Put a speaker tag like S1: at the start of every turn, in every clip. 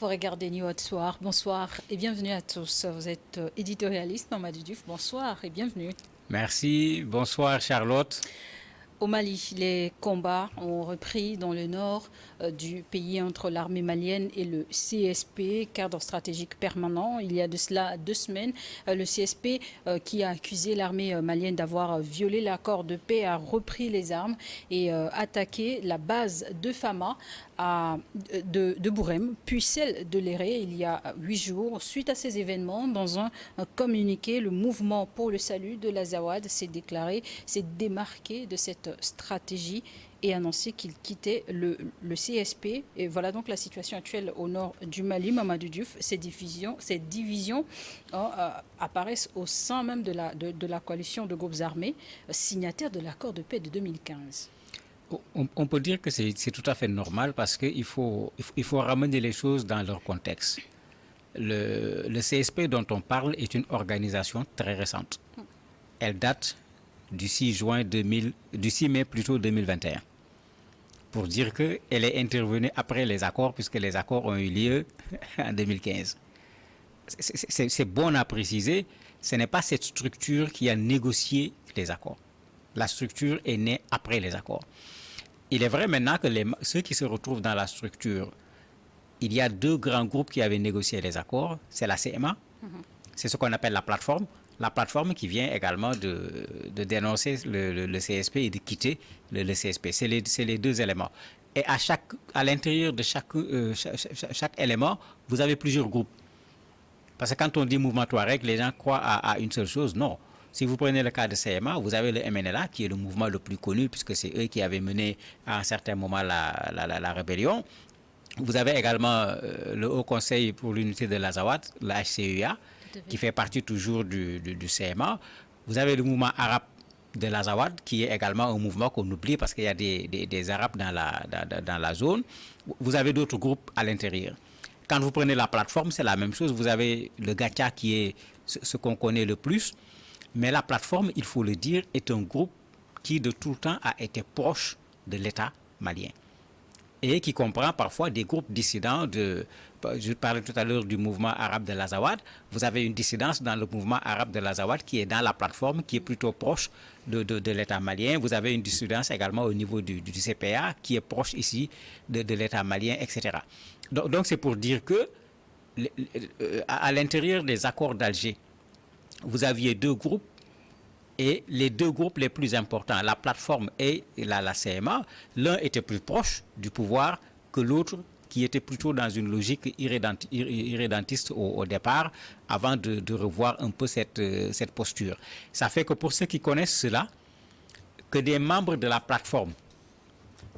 S1: Vous regardez New Hot Soir. Bonsoir et bienvenue à tous. Vous êtes éditorialiste, Mamadou Diouf. Bonsoir et bienvenue.
S2: Merci. Bonsoir Charlotte.
S1: Au Mali, les combats ont repris dans le nord du pays entre l'armée malienne et le CSP, cadre stratégique permanent. Il y a de cela 2 semaines, le CSP, qui a accusé l'armée malienne d'avoir violé l'accord de paix, a repris les armes et attaqué la base de Fama de Bourem, puis celle de Léré il y a 8 jours. Suite à ces événements, dans un communiqué, le mouvement pour le salut de l'Azawad s'est démarqué de cette stratégie et annoncé qu'il quittait le CSP. Et voilà donc la situation actuelle au nord du Mali, Mamadou Diouf. Ces divisions apparaissent au sein même de la coalition de groupes armés signataires de l'accord de paix de 2015.
S2: On peut dire que c'est tout à fait normal parce qu'il faut ramener les choses dans leur contexte. Le CSP dont on parle est une organisation très récente. Elle date du 6 mai plutôt 2021. Pour dire qu'elle est intervenue après les accords, puisque les accords ont eu lieu en 2015. C'est bon à préciser, ce n'est pas cette structure qui a négocié les accords. La structure est née après les accords. Il est vrai maintenant que ceux qui se retrouvent dans la structure, il y a 2 grands groupes qui avaient négocié les accords. C'est la CMA, c'est ce qu'on appelle la plateforme. La plateforme qui vient également de dénoncer le CSP et de quitter le CSP. C'est les 2 éléments. Et à l'intérieur de chaque élément, vous avez plusieurs groupes. Parce que quand on dit mouvement Touareg, les gens croient à une seule chose. Non. Si vous prenez le cas de CMA, vous avez le MNLA qui est le mouvement le plus connu puisque c'est eux qui avaient mené à un certain moment la rébellion. Vous avez également le Haut Conseil pour l'unité de l'Azawad, le HCUA, qui fait partie toujours du CMA. Vous avez le mouvement arabe de l'Azawad, qui est également un mouvement qu'on oublie parce qu'il y a des Arabes dans la zone. Vous avez d'autres groupes à l'intérieur. Quand vous prenez la plateforme, c'est la même chose. Vous avez le Gacha qui est ce qu'on connaît le plus. Mais la plateforme, il faut le dire, est un groupe qui de tout le temps a été proche de l'État malien et qui comprend parfois des groupes dissidents. Je parlais tout à l'heure du mouvement arabe de l'Azawad. Vous avez une dissidence dans le mouvement arabe de l'Azawad qui est dans la plateforme, qui est plutôt proche de l'État malien. Vous avez une dissidence également au niveau du CPA qui est proche ici de l'État malien, etc. Donc c'est pour dire que à l'intérieur des accords d'Alger, vous aviez 2 groupes et les 2 groupes les plus importants, la plateforme et la CMA, l'un était plus proche du pouvoir que l'autre qui était plutôt dans une logique irrédentiste au départ avant de revoir un peu cette posture. Ça fait que pour ceux qui connaissent cela, que des membres de la plateforme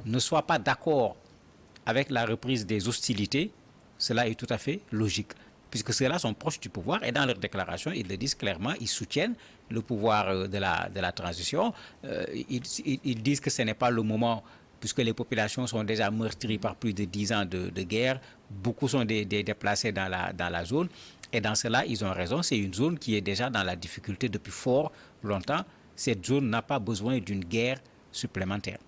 S2: ne soient pas d'accord avec la reprise des hostilités, cela est tout à fait logique, puisque ceux-là sont proches du pouvoir et dans leur déclaration, ils le disent clairement, ils soutiennent le pouvoir de la transition. Ils disent que ce n'est pas le moment, puisque les populations sont déjà meurtries par plus de 10 ans de guerre, beaucoup sont déplacés dans la zone, et dans cela, ils ont raison, c'est une zone qui est déjà dans la difficulté depuis fort longtemps. Cette zone n'a pas besoin d'une guerre supplémentaire.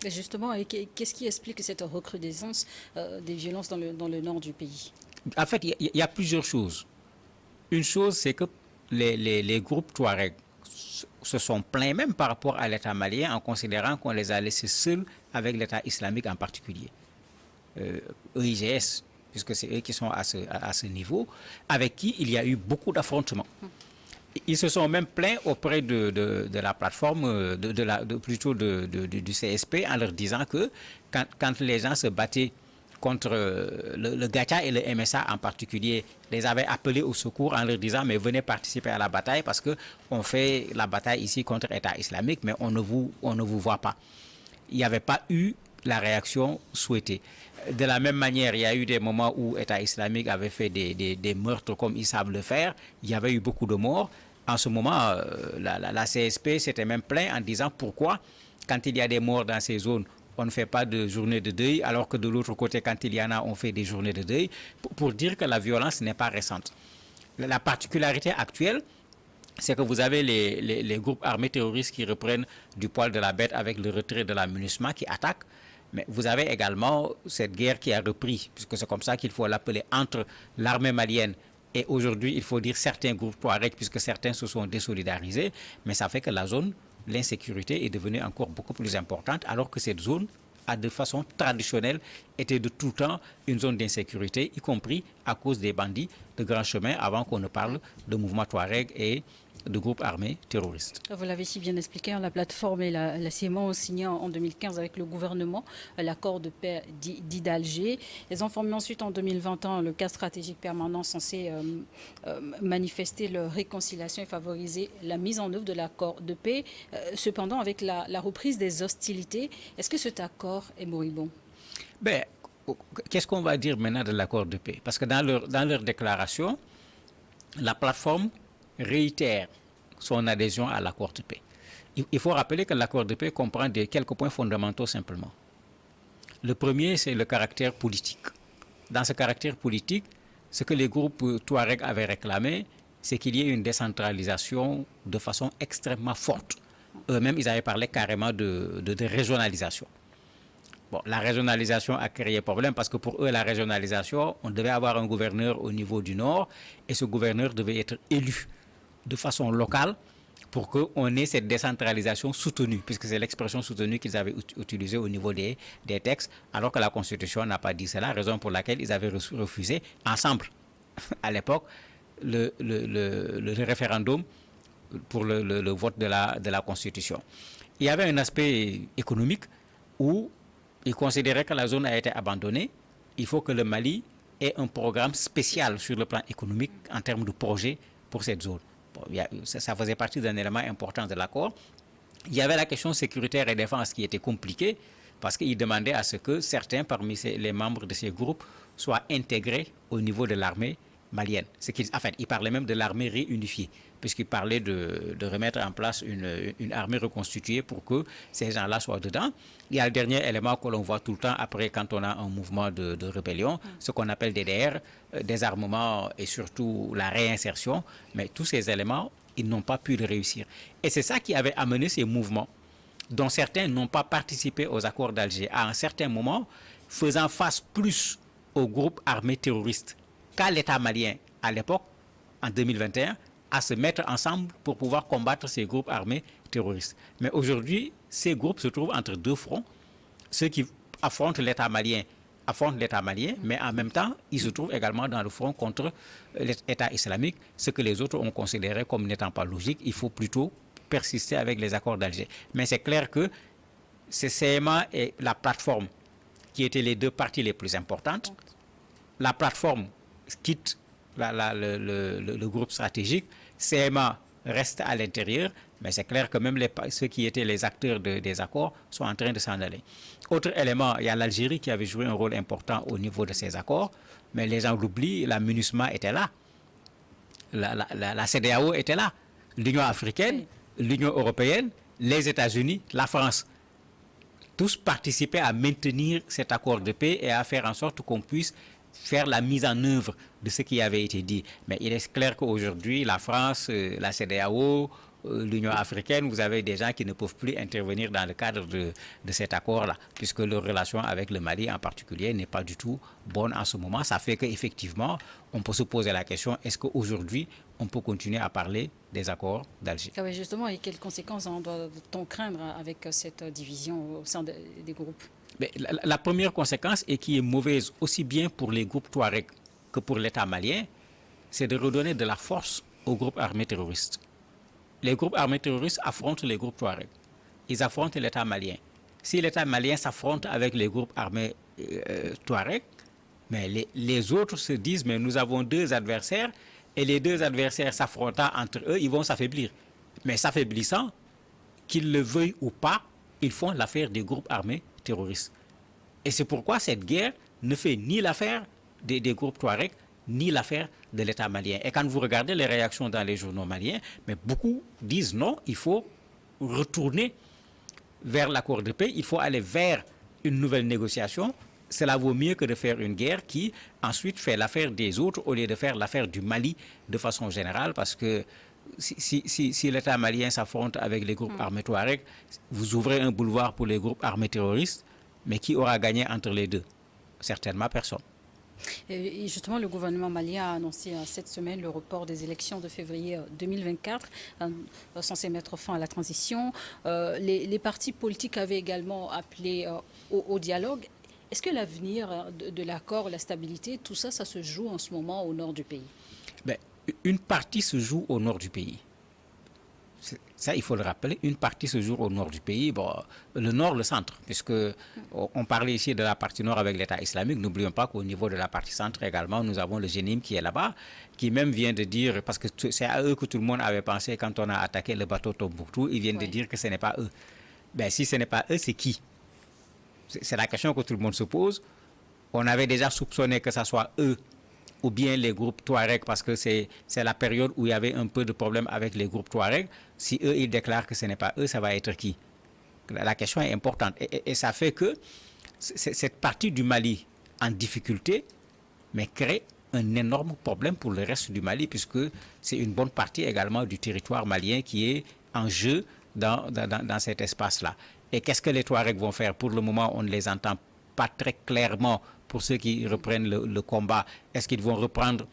S1: Et justement, qu'est-ce qui explique cette recrudescence des violences dans le nord du pays?
S2: En fait, il y a plusieurs choses. Une chose, c'est que les groupes Touareg se sont plaints même par rapport à l'État malien en considérant qu'on les a laissés seuls avec l'État islamique en particulier. EIGS, puisque c'est eux qui sont à ce niveau, avec qui il y a eu beaucoup d'affrontements. Ils se sont même plaints auprès de la plateforme, plutôt du CSP, en leur disant que quand les gens se battaient contre le Gacha et le MSA en particulier, les avaient appelés au secours en leur disant mais venez participer à la bataille parce qu'on fait la bataille ici contre l'État islamique mais on ne vous voit pas. Il n'y avait pas eu la réaction souhaitée. De la même manière, il y a eu des moments où l'État islamique avait fait des meurtres comme ils savent le faire. Il y avait eu beaucoup de morts. En ce moment, la CSP s'était même plaint en disant pourquoi, quand il y a des morts dans ces zones, on ne fait pas de journée de deuil, alors que de l'autre côté, quand il y en a, on fait des journées de deuil, pour dire que la violence n'est pas récente. La particularité actuelle, c'est que vous avez les groupes armés terroristes qui reprennent du poil de la bête avec le retrait de la MINUSMA qui attaquent. Mais vous avez également cette guerre qui a repris, puisque c'est comme ça qu'il faut l'appeler, entre l'armée malienne et aujourd'hui, il faut dire certains groupes Touareg, puisque certains se sont désolidarisés, mais ça fait que la zone, l'insécurité est devenue encore beaucoup plus importante, alors que cette zone a de façon traditionnelle été de tout temps une zone d'insécurité, y compris à cause des bandits de grands chemins, avant qu'on ne parle de mouvements Touareg et de groupes armés terroristes.
S1: Vous l'avez si bien expliqué, la plateforme et la CMA ont signé en 2015 avec le gouvernement l'accord de paix dit d'Alger. Ils ont formé ensuite en 2021 le cadre stratégique permanent censé manifester leur réconciliation et favoriser la mise en œuvre de l'accord de paix. Cependant, avec la reprise des hostilités, est-ce que cet accord est moribond?
S2: Ben, qu'est-ce qu'on va dire maintenant de l'accord de paix? Parce que dans leur déclaration, la plateforme réitère son adhésion à l'accord de paix. Il faut rappeler que l'accord de paix comprend quelques points fondamentaux simplement. Le premier, c'est le caractère politique. Dans ce caractère politique, ce que les groupes Touareg avaient réclamé, c'est qu'il y ait une décentralisation de façon extrêmement forte. Eux-mêmes, ils avaient parlé carrément de régionalisation. Bon, la régionalisation a créé problème parce que pour eux, la régionalisation, on devait avoir un gouverneur au niveau du nord et ce gouverneur devait être élu de façon locale pour qu'on ait cette décentralisation soutenue, puisque c'est l'expression soutenue qu'ils avaient utilisée au niveau des textes, alors que la Constitution n'a pas dit cela, raison pour laquelle ils avaient refusé ensemble, à l'époque, le référendum pour le vote de la Constitution. Il y avait un aspect économique où ils considéraient que la zone a été abandonnée. Il faut que le Mali ait un programme spécial sur le plan économique en termes de projet pour cette zone. Bon, ça faisait partie d'un élément important de l'accord. Il y avait la question sécuritaire et défense qui était compliquée parce qu'ils demandaient à ce que certains parmi les membres de ces groupes soient intégrés au niveau de l'armée malienne. En fait, ils parlaient même de l'armée réunifiée, puisqu'ils parlaient de remettre en place une armée reconstituée pour que ces gens-là soient dedans. Il y a le dernier élément que l'on voit tout le temps après quand on a un mouvement de rébellion, ce qu'on appelle DDR, désarmement et surtout la réinsertion. Mais tous ces éléments, ils n'ont pas pu le réussir. Et c'est ça qui avait amené ces mouvements, dont certains n'ont pas participé aux accords d'Alger, à un certain moment, faisant face plus aux groupes armés terroristes qu'à l'État malien à l'époque, en 2021, à se mettre ensemble pour pouvoir combattre ces groupes armés terroristes. Mais aujourd'hui, ces groupes se trouvent entre deux fronts. Ceux qui affrontent l'État malien, mais en même temps, ils se trouvent également dans le front contre l'État islamique, ce que les autres ont considéré comme n'étant pas logique. Il faut plutôt persister avec les accords d'Alger. Mais c'est clair que c'est CMA et la plateforme qui étaient les deux parties les plus importantes. La plateforme quitte le groupe stratégique, CMA reste à l'intérieur, mais c'est clair que même ceux qui étaient les acteurs des accords sont en train de s'en aller. Autre élément, il y a l'Algérie qui avait joué un rôle important au niveau de ces accords, mais les gens l'oublient, la MINUSMA était là, la CEDEAO était là, l'Union africaine, l'Union européenne, les États-Unis, la France. Tous participaient à maintenir cet accord de paix et à faire en sorte qu'on puisse faire la mise en œuvre de ce qui avait été dit. Mais il est clair qu'aujourd'hui, la France, la CEDEAO, l'Union africaine, vous avez des gens qui ne peuvent plus intervenir dans le cadre de cet accord-là, puisque leur relation avec le Mali en particulier n'est pas du tout bonne en ce moment. Ça fait qu'effectivement, on peut se poser la question, est-ce qu'aujourd'hui, on peut continuer à parler des accords d'Alger?
S1: Ah oui, justement, et quelles conséquences doit-on craindre avec cette division au sein des groupes?
S2: Mais la première conséquence, et qui est mauvaise aussi bien pour les groupes Touareg que pour l'État malien, c'est de redonner de la force aux groupes armés terroristes. Les groupes armés terroristes affrontent les groupes Touareg. Ils affrontent l'État malien. Si l'État malien s'affronte avec les groupes armés Touareg, mais les autres se disent, mais nous avons deux adversaires, et les deux adversaires s'affrontant entre eux, ils vont s'affaiblir. Mais s'affaiblissant, qu'ils le veuillent ou pas, ils font l'affaire des groupes armés terroristes. Et c'est pourquoi cette guerre ne fait ni l'affaire des groupes Touareg, ni l'affaire de l'État malien. Et quand vous regardez les réactions dans les journaux maliens, mais beaucoup disent non, il faut retourner vers l'accord de paix, il faut aller vers une nouvelle négociation. Cela vaut mieux que de faire une guerre qui ensuite fait l'affaire des autres au lieu de faire l'affaire du Mali de façon générale, parce que si l'État malien s'affronte avec les groupes armés Touareg, vous ouvrez un boulevard pour les groupes armés terroristes Mais qui aura gagné entre les deux? Certainement personne.
S1: Et justement, le gouvernement malien a annoncé cette semaine le report des élections de février 2024, censé mettre fin à la transition. Les partis politiques avaient également appelé au dialogue. Est-ce que l'avenir de l'accord, la stabilité, tout ça, ça se joue en ce moment au nord du pays?
S2: Ben, une partie se joue au nord du pays. Ça, il faut le rappeler, une partie se joue au nord du pays, bon, le nord, le centre, puisque on parlait ici de la partie nord avec l'État islamique. N'oublions pas qu'au niveau de la partie centre également, nous avons le Génim qui est là-bas, qui même vient de dire, parce que c'est à eux que tout le monde avait pensé quand on a attaqué le bateau Tombouctou, ils viennent de dire que ce n'est pas eux. Ben, si ce n'est pas eux, c'est qui? C'est la question que tout le monde se pose. On avait déjà soupçonné que ce soit eux ou bien les groupes Touareg, parce que c'est la période où il y avait un peu de problème avec les groupes Touareg. Si eux, ils déclarent que ce n'est pas eux, ça va être qui? La question est importante. Et ça fait que cette partie du Mali en difficulté, mais crée un énorme problème pour le reste du Mali, puisque c'est une bonne partie également du territoire malien qui est en jeu dans cet espace-là. Et qu'est-ce que les Touaregs vont faire? Pour le moment, on ne les entend pas très clairement pour ceux qui reprennent le combat. Est-ce qu'ils vont reprendre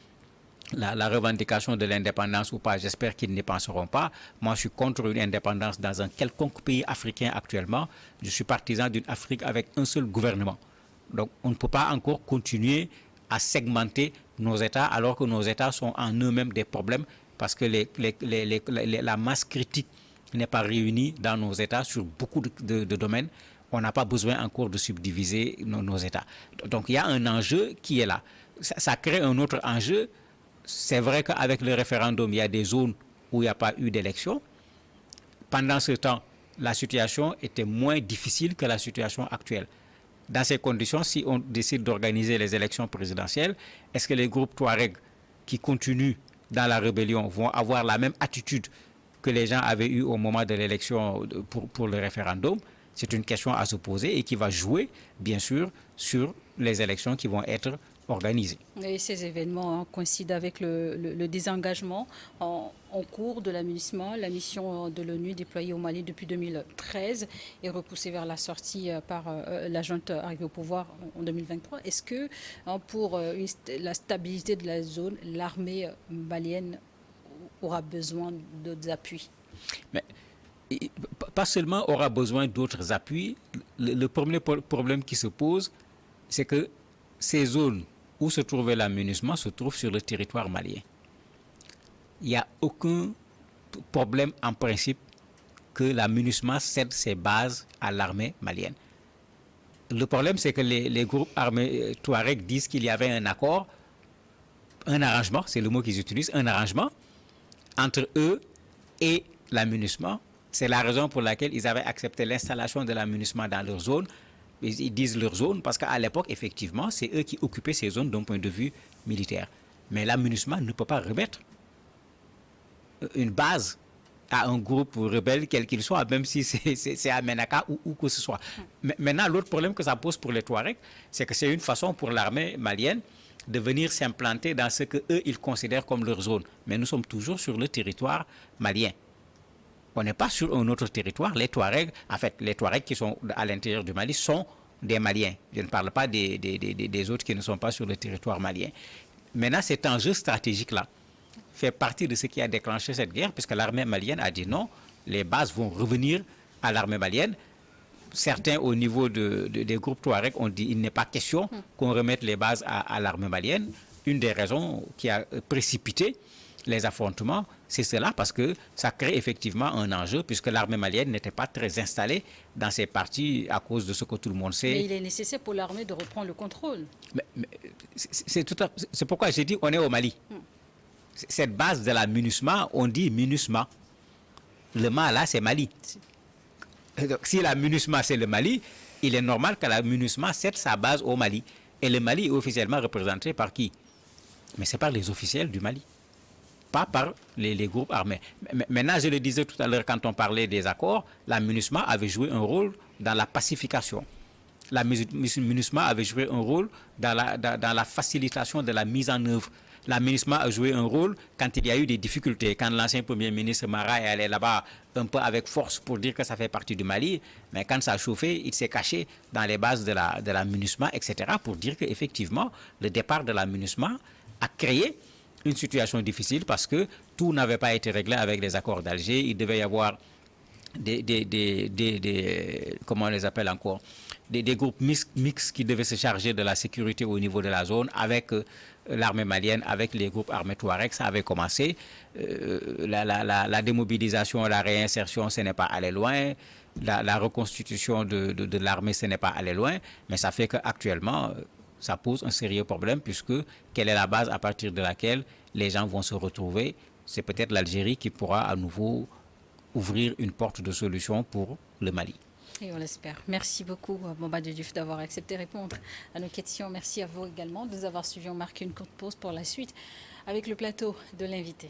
S2: la revendication de l'indépendance ou pas? J'espère qu'ils n'y penseront pas. Moi, je suis contre une indépendance dans un quelconque pays africain actuellement. Je suis partisan d'une Afrique avec un seul gouvernement. Donc, on ne peut pas encore continuer à segmenter nos États alors que nos États sont en eux-mêmes des problèmes parce que la masse critique n'est pas réunie dans nos États sur beaucoup de domaines. On n'a pas besoin encore de subdiviser nos États. Donc, il y a un enjeu qui est là. Ça crée un autre enjeu. C'est vrai qu'avec le référendum, il y a des zones où il n'y a pas eu d'élection. Pendant ce temps, la situation était moins difficile que la situation actuelle. Dans ces conditions, si on décide d'organiser les élections présidentielles, est-ce que les groupes Touareg qui continuent dans la rébellion vont avoir la même attitude que les gens avaient eue au moment de l'élection pour le référendum? C'est une question à se poser et qui va jouer, bien sûr, sur les élections qui vont être organisées.
S1: Et ces événements coïncident avec le désengagement en cours de la MINUSMA. La mission de l'ONU déployée au Mali depuis 2013 est repoussée vers la sortie par la junte arrivée au pouvoir en 2023. Est-ce que pour la stabilité de la zone, l'armée malienne aura besoin d'autres appuis?
S2: Mais, pas seulement aura besoin d'autres appuis, le premier problème qui se pose, c'est que ces zones où se trouvait la MINUSMA se trouvent sur le territoire malien. Il n'y a aucun problème en principe que la MINUSMA cède ses bases à l'armée malienne. Le problème, c'est que les groupes armés Touareg disent qu'il y avait un accord, un arrangement, c'est le mot qu'ils utilisent, un arrangement entre eux et la MINUSMA. C'est la raison pour laquelle ils avaient accepté l'installation de la MINUSMA dans leur zone. Ils disent leur zone parce qu'à l'époque, effectivement, c'est eux qui occupaient ces zones d'un point de vue militaire. Mais la MINUSMA ne peut pas remettre une base à un groupe rebelle, quel qu'il soit, même si c'est à Menaka ou que ce soit. Maintenant, l'autre problème que ça pose pour les Touaregs, c'est que c'est une façon pour l'armée malienne de venir s'implanter dans ce qu'eux, ils considèrent comme leur zone. Mais nous sommes toujours sur le territoire malien. On n'est pas sur un autre territoire. Les Touaregs, en fait, les Touaregs qui sont à l'intérieur du Mali sont des Maliens. Je ne parle pas des autres qui ne sont pas sur le territoire malien. Maintenant, cet enjeu stratégique-là fait partie de ce qui a déclenché cette guerre, puisque l'armée malienne a dit non, les bases vont revenir à l'armée malienne. Certains, au niveau des groupes Touaregs, ont dit qu'il n'est pas question qu'on remette les bases à l'armée malienne. Une des raisons qui a précipité les affrontements, c'est cela, parce que ça crée effectivement un enjeu, puisque l'armée malienne n'était pas très installée dans ces parties à cause de ce que tout le monde sait.
S1: Mais il est nécessaire pour l'armée de reprendre le contrôle.
S2: C'est pourquoi j'ai dit on est au Mali. Cette base de la MINUSMA, on dit MINUSMA. Le Ma là, c'est Mali. Donc, si la MINUSMA c'est le Mali, il est normal que la MINUSMA cède sa base au Mali. Et le Mali est officiellement représenté par qui? Mais c'est par les officiels du Mali, pas par les groupes armés. Maintenant, je le disais tout à l'heure quand on parlait des accords, la MINUSMA avait joué un rôle dans la pacification. La MINUSMA avait joué un rôle dans la facilitation de la mise en œuvre. La MINUSMA a joué un rôle quand il y a eu des difficultés, quand l'ancien Premier ministre Mara est allé là-bas un peu avec force pour dire que ça fait partie du Mali, mais quand ça a chauffé, il s'est caché dans les bases de la MINUSMA, etc., pour dire qu'effectivement, le départ de la MINUSMA a créé une situation difficile parce que tout n'avait pas été réglé avec les accords d'Alger. Il devait y avoir comment on les appelle encore, des groupes mixtes qui devaient se charger de la sécurité au niveau de la zone avec l'armée malienne, avec les groupes armés Touareg. Ça avait commencé. La démobilisation, la réinsertion, ce n'est pas allé loin. La reconstitution de l'armée, ce n'est pas allé loin. Mais ça fait qu'actuellement, ça pose un sérieux problème puisque quelle est la base à partir de laquelle les gens vont se retrouver? C'est peut-être l'Algérie qui pourra à nouveau ouvrir une porte de solution pour le Mali.
S1: Et on l'espère. Merci beaucoup, Mamadou Diouf, d'avoir accepté de répondre à nos questions. Merci à vous également de nous avoir suivis. On marque une courte pause pour la suite avec le plateau de l'invité.